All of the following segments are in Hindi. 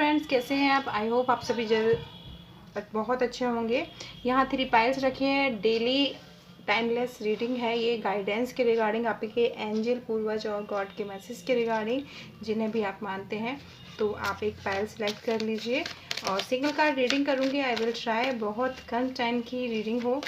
फ्रेंड्स, कैसे हैं आप? आई होप आप सभी बहुत अच्छे होंगे। यहाँ 3 पाइल्स रखे हैं। डेली टाइमलेस रीडिंग है ये, गाइडेंस के रिगार्डिंग, आपके एंजल, पूर्वज और गॉड के मैसेज के रिगार्डिंग, जिन्हें भी आप मानते हैं। तो आप एक पाइल सेलेक्ट कर लीजिए और सिंगल कार्ड रीडिंग करूँगी। आई विल ट्राई, बहुत कम टाइम की रीडिंग हो,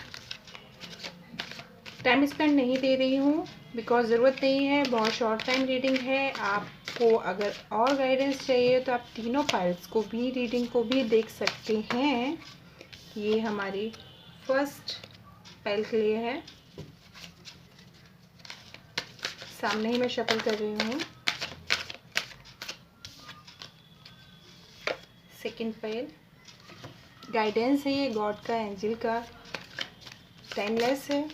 टाइम स्पेंड नहीं दे रही हूँ बिकॉज ज़रूरत नहीं है, बहुत शॉर्ट टाइम रीडिंग है। आपको अगर और गाइडेंस चाहिए तो आप तीनों फाइल्स को भी, रीडिंग को भी देख सकते हैं। ये हमारी फर्स्ट फाइल के लिए है, सामने ही मैं शफल कर रही हूँ। सेकंड फाइल गाइडेंस है, ये गॉड का, एंजल का, टाइमलेस है।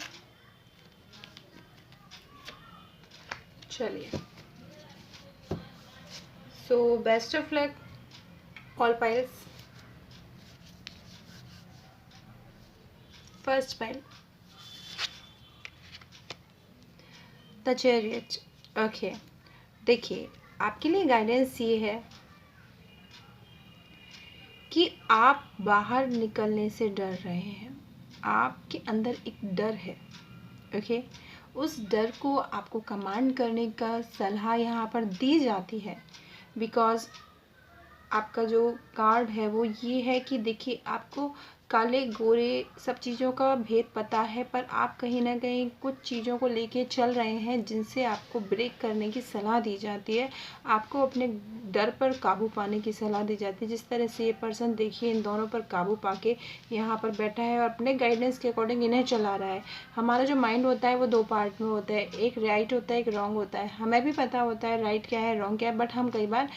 चलिए, so best of luck all files. First file the chariot. Okay, देखिए आपके लिए गाइडेंस ये है कि आप बाहर निकलने से डर रहे हैं, आपके अंदर एक डर है। ओके, उस डर को आपको कमांड करने का सलाह यहाँ पर दी जाती है। बिकॉज आपका जो कार्ड है वो ये है कि देखिए, आपको काले गोरे सब चीज़ों का भेद पता है, पर आप कहीं ना कहीं कुछ चीज़ों को लेके चल रहे हैं जिनसे आपको ब्रेक करने की सलाह दी जाती है। आपको अपने डर पर काबू पाने की सलाह दी जाती है। जिस तरह से ये पर्सन, देखिए, इन दोनों पर काबू पाके यहाँ पर बैठा है और अपने गाइडेंस के अकॉर्डिंग इन्हें चला रहा है। हमारा जो माइंड होता है वो 2 पार्ट में होता है, एक राइट होता है, एक रॉन्ग होता है। हमें भी पता होता है राइट क्या है, रॉन्ग क्या है, बट हम कई बार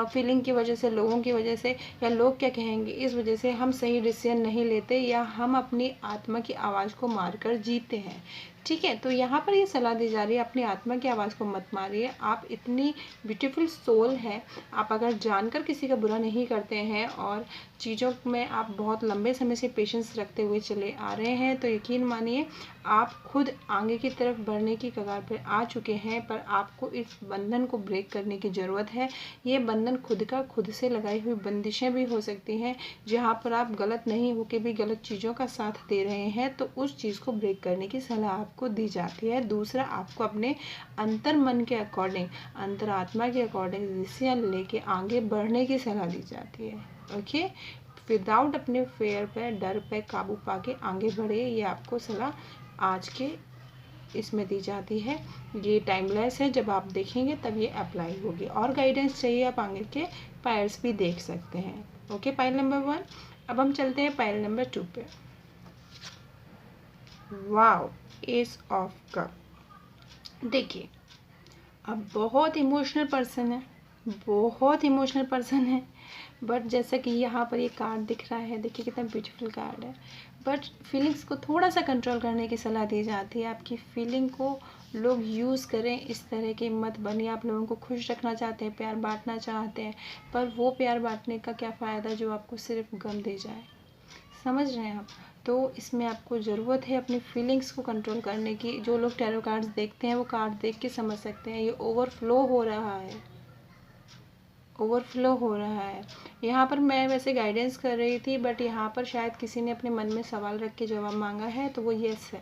फीलिंग की वजह से, लोगों की वजह से, या लोग क्या कहेंगे इस वजह से हम सही डिसीजन नहीं लेते, या हम अपनी आत्मा की आवाज़ को मारकर जीते हैं। ठीक है, तो यहाँ पर ये सलाह दी जा रही है, अपनी आत्मा की आवाज़ को मत मारिए। आप इतनी ब्यूटीफुल सोल है, आप अगर जानकर किसी का बुरा नहीं करते हैं और चीज़ों में आप बहुत लंबे समय से पेशेंस रखते हुए चले आ रहे हैं, तो यकीन मानिए आप खुद आगे की तरफ बढ़ने की कगार पर आ चुके हैं। पर आपको इस बंधन को ब्रेक करने की ज़रूरत है। ये बंधन खुद का, खुद से लगाई हुई बंदिशें भी हो सकती हैं, जहाँ पर आप गलत नहीं होके भी गलत चीज़ों का साथ दे रहे हैं, तो उस चीज़ को ब्रेक करने की सलाह आपको दी जाती है। दूसरा, आपको अपने अंतर मन के अकॉर्डिंग, अंतरात्मा के अकॉर्डिंग डिसीजन लेके आगे बढ़ने की सलाह दी जाती है। ओके, विदाउट अपने फेयर पे, डर पे काबू पाके आगे बढ़े, ये आपको सलाह आज के इसमें दी जाती है। ये टाइमलेस है, जब आप देखेंगे तब ये अप्लाई होगी। और गाइडेंस चाहिए आप आगे के पाइल्स भी देख सकते हैं। Okay, pile number 1। अब हम चलते हैं पाइल नंबर 2 पे। Wow, S of cup. देखिए, अब बहुत इमोशनल पर्सन है, बहुत इमोशनल पर्सन है, बट जैसा कि यहाँ पर ये कार्ड दिख रहा है, देखिए कितना ब्यूटीफुल कार्ड है। बट फीलिंग्स को थोड़ा सा कंट्रोल करने की सलाह दी जाती है। आपकी फीलिंग को लोग यूज़ करें, इस तरह के मत बनिए। आप लोगों को खुश रखना चाहते हैं, प्यार बांटना चाहते हैं, पर वो प्यार बांटने का क्या फ़ायदा जो आपको सिर्फ गम दे जाए। समझ रहे हैं आप? तो इसमें आपको ज़रूरत है अपनी फीलिंग्स को कंट्रोल करने की। जो लोग टैरो कार्ड्स देखते हैं वो कार्ड देख के समझ सकते हैं, ये ओवरफ्लो हो रहा है, ओवरफ्लो हो रहा है। यहाँ पर मैं वैसे गाइडेंस कर रही थी, बट यहाँ पर शायद किसी ने अपने मन में सवाल रख के जवाब मांगा है, तो वो यस है।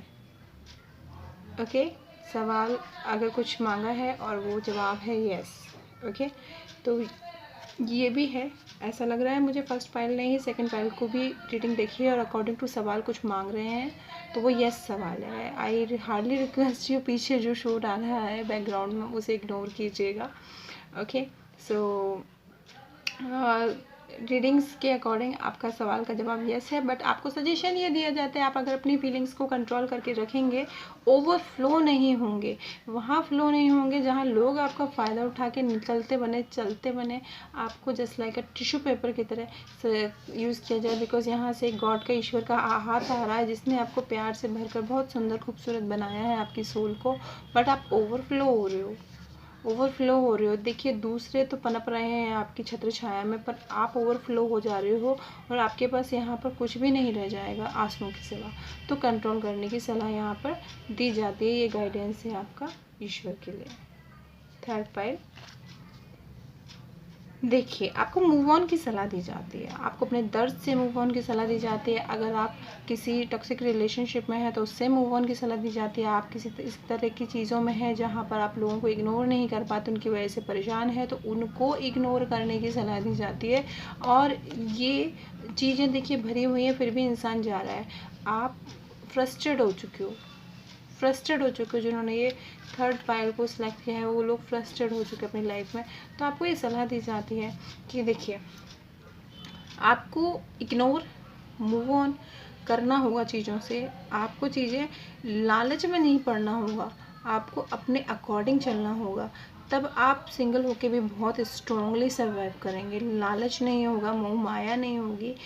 ओके, सवाल अगर कुछ मांगा है और वो जवाब है यस। ओके, तो ये भी है, ऐसा लग रहा है मुझे। फर्स्ट फाइल ने ही सेकंड फाइल को भी रीडिंग देखी है और अकॉर्डिंग टू सवाल कुछ मांग रहे हैं, तो वो यस सवाल है। आई हार्डली रिक्वेस्ट यू, पीछे जो शो आ रहा है बैकग्राउंड में उसे इग्नोर कीजिएगा। ओके, सो रीडिंग्स के अकॉर्डिंग आपका सवाल का जवाब यस है, बट आपको सजेशन ये दिया जाता है, आप अगर अपनी फीलिंग्स को कंट्रोल करके रखेंगे, ओवरफ्लो नहीं होंगे। वहाँ फ्लो नहीं होंगे जहाँ लोग आपका फ़ायदा उठा के निकलते बने, चलते बने, आपको just like a tissue paper की तरह यूज़ किया जाए। बिकॉज यहाँ से गॉड का, ईश्वर का हाथ आ रहा है, जिसने आपको प्यार से भरकर बहुत सुंदर खूबसूरत बनाया है आपकी सोल को, बट आप ओवरफ्लो हो रहे हो, ओवरफ्लो हो रहे हो। देखिए, दूसरे तो पनप रहे हैं आपकी छत्र छाया में, पर आप ओवरफ्लो हो जा रहे हो और आपके पास यहाँ पर कुछ भी नहीं रह जाएगा आंसुओं के सिवा। तो कंट्रोल करने की सलाह यहाँ पर दी जाती है। ये गाइडेंस है आपका ईश्वर के लिए। थर्ड पाइल देखिए, आपको मूव ऑन की सलाह दी जाती है, आपको अपने दर्द से मूव ऑन की सलाह दी जाती है। अगर आप किसी टॉक्सिक रिलेशनशिप में हैं तो उससे मूव ऑन की सलाह दी जाती है। आप किसी इस तरह की चीज़ों में हैं जहाँ पर आप लोगों को इग्नोर नहीं कर पाते, उनकी वजह से परेशान है, तो उनको इग्नोर करने की सलाह दी जाती है। और ये चीज़ें देखिए भरी हुई हैं, फिर भी इंसान जा रहा है। आप फ्रस्ट्रेट हो चुके हो, जिन्होंने ये थर्ड फाइल को सिलेक्ट किया है वो लोग फ्रस्ट्रेट हो चुके हैं अपनी लाइफ में। तो आपको ये सलाह दी जाती है कि देखिए, आपको इग्नोर, मूव ऑन करना होगा चीज़ों से। आपको चीज़ें लालच में नहीं पड़ना होगा, आपको अपने अकॉर्डिंग चलना होगा। तब आप सिंगल होके भी बहुत स्ट्रांगली सर्वाइव करेंगे। लालच नहीं होगा, मोह माया नहीं होगी।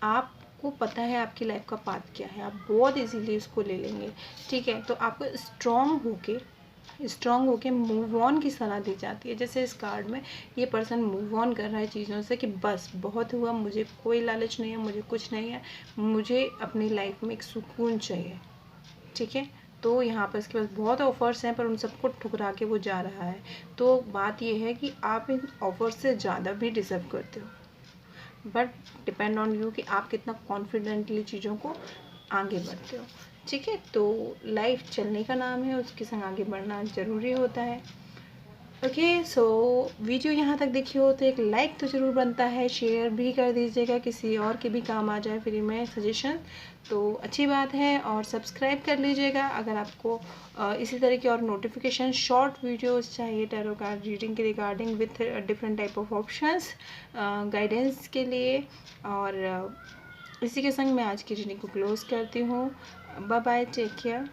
आपको पता है आपकी लाइफ का पाथ क्या है, आप बहुत इजीली उसको ले लेंगे। ठीक है, तो आपको स्ट्रांग होके मूव ऑन की सलाह दी जाती है। जैसे इस कार्ड में ये पर्सन मूव ऑन कर रहा है चीज़ों से कि बस बहुत हुआ, मुझे कोई लालच नहीं है, मुझे कुछ नहीं है, मुझे अपनी लाइफ में एक सुकून चाहिए। ठीक है, तो यहाँ पर इसके पास बहुत ऑफर्स हैं पर उन सबको ठुकरा के वो जा रहा है। तो बात ये है कि आप इन ऑफर्स से ज़्यादा भी डिजर्व करते हो, बट डिपेंड ऑन यू कि आप कितना कॉन्फिडेंटली चीज़ों को आगे बढ़ते हो। ठीक है, तो लाइफ चलने का नाम है, उसके संग आगे बढ़ना ज़रूरी होता है। ओके, सो वीडियो यहाँ तक देखी हो तो एक लाइक तो ज़रूर बनता है, शेयर भी कर दीजिएगा, किसी और के भी काम आ जाए फ्री में सजेशन, तो अच्छी बात है। और सब्सक्राइब कर लीजिएगा अगर आपको इसी तरह की और नोटिफिकेशन शॉर्ट वीडियोस चाहिए टैरो कार्ड रीडिंग के regarding with different type of options guidance के लिए। और इसी के संग मैं आज की रीडिंग को क्लोज़ करती हूँ। Bye bye, take care.